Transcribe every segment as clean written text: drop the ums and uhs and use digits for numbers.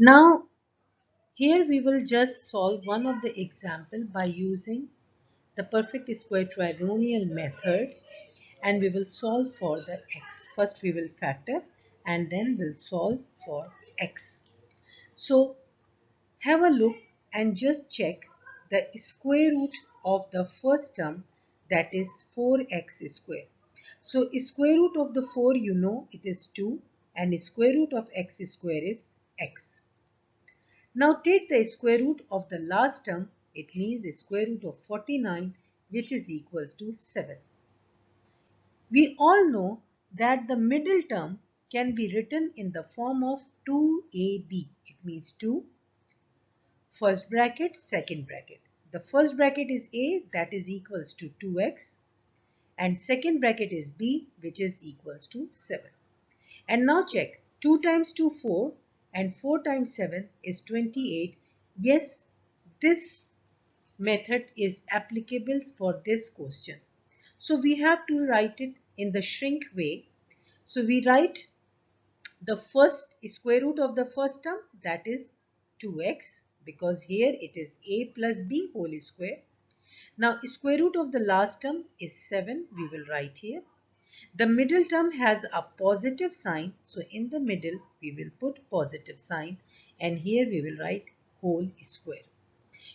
Now here we will just solve one of the example by using the perfect square trinomial method, and we will solve for the x. First we will factor and then we'll solve for x. So have a look and just check the square root of the first term, that is 4x square. So square root of the 4, you know, it is 2, and square root of x square is x. Now take the square root of the last term, it means square root of 49, which is equals to 7. We all know that the middle term can be written in the form of 2ab. It means 2, first bracket, second bracket. The first bracket is a, that is equals to 2x, and second bracket is b, which is equals to 7. And now check, 2 times 2 4 and 4 times 7 is 28. Yes, this method is applicable for this question. So we have to write it in the shrink way. So we write the first square root of the first term, that is 2x, because here it is a plus b whole square. Now square root of the last term is 7, we will write here. The middle term has a positive sign, so in the middle we will put positive sign, and here we will write whole square.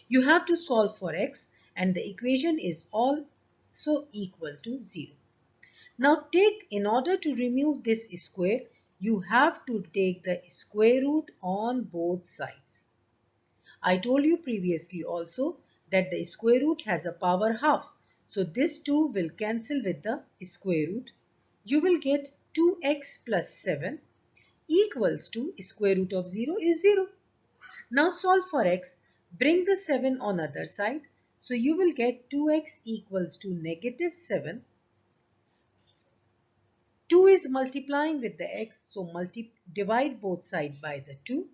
You have to solve for x, and the equation is also equal to 0. Now in order to remove this square, you have to take the square root on both sides. I told you previously also that the square root has a power half. So this 2 will cancel with the square root. You will get 2x plus 7 equals to square root of 0 is 0. Now solve for x. Bring the 7 on other side. So you will get 2x equals to negative 7. 2 is multiplying with the x, so divide both sides by the 2.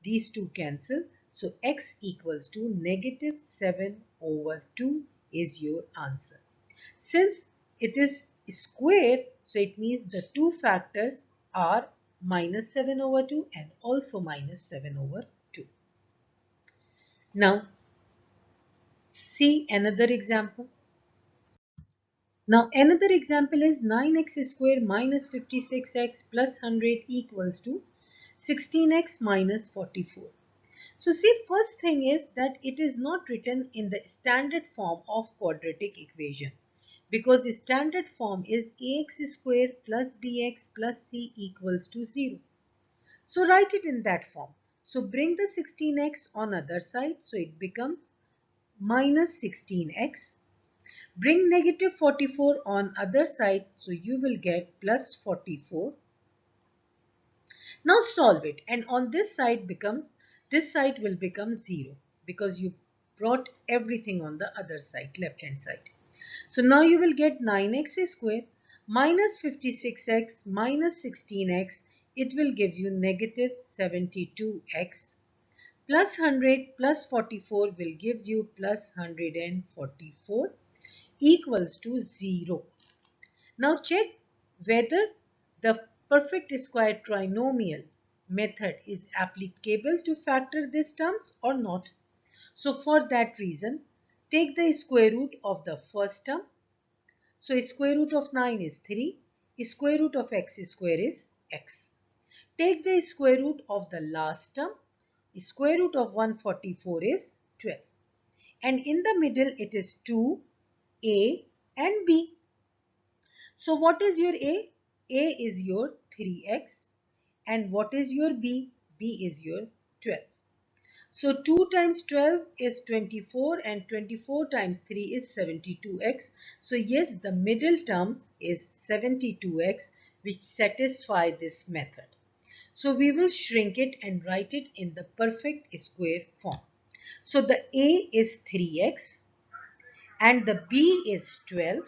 These two cancel, so x equals to negative 7 over 2 is your answer. Since it is square, so it means the two factors are minus 7 over 2 and also minus 7 over 2. Now see another example. Now another example is 9x square minus 56x plus 100 equals to 16x minus 44. So see, first thing is that it is not written in the standard form of quadratic equation, because the standard form is ax square plus bx plus c equals to 0. So write it in that form. So bring the 16x on other side, so it becomes minus 16x. Bring negative 44 on other side, so you will get plus 44. Now solve it, and on this side will become 0, because you brought everything on the other side, left hand side. So now you will get 9x square minus 56x minus 16x. It will give you negative 72x plus 100 plus 44 will gives you plus 144 equals to 0. Now check whether the perfect square trinomial method is applicable to factor these terms or not. So for that reason, take the square root of the first term. So square root of 9 is 3. Square root of x square is x. Take the square root of the last term. Square root of 144 is 12. And in the middle it is 2a and b. So what is your a? A is your 3x. And what is your b? B is your 12. So 2 times 12 is 24, and 24 times 3 is 72x. So yes, the middle terms is 72x, which satisfy this method. So we will shrink it and write it in the perfect square form. So the a is 3x and the b is 12.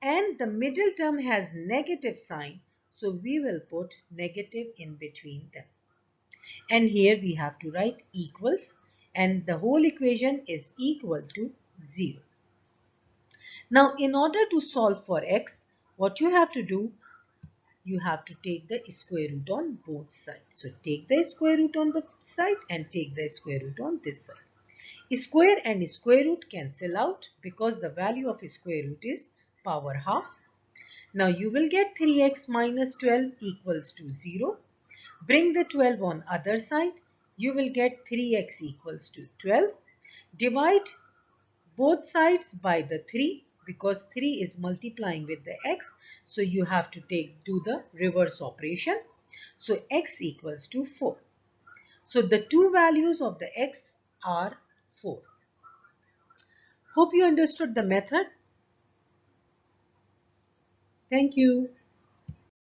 And the middle term has negative sign, so we will put negative in between them. And here we have to write equals, and the whole equation is equal to 0. Now in order to solve for x, what you have to do, you have to take the square root on both sides. So take the square root on the side and take the square root on this side. Square and square root cancel out because the value of square root is power half. Now you will get 3x minus 12 equals to 0. Bring the 12 on other side. You will get 3x equals to 12. Divide both sides by the 3 because 3 is multiplying with the x. So you have to do the reverse operation. So x equals to 4. So the two values of the x are 4. Hope you understood the method. Thank you.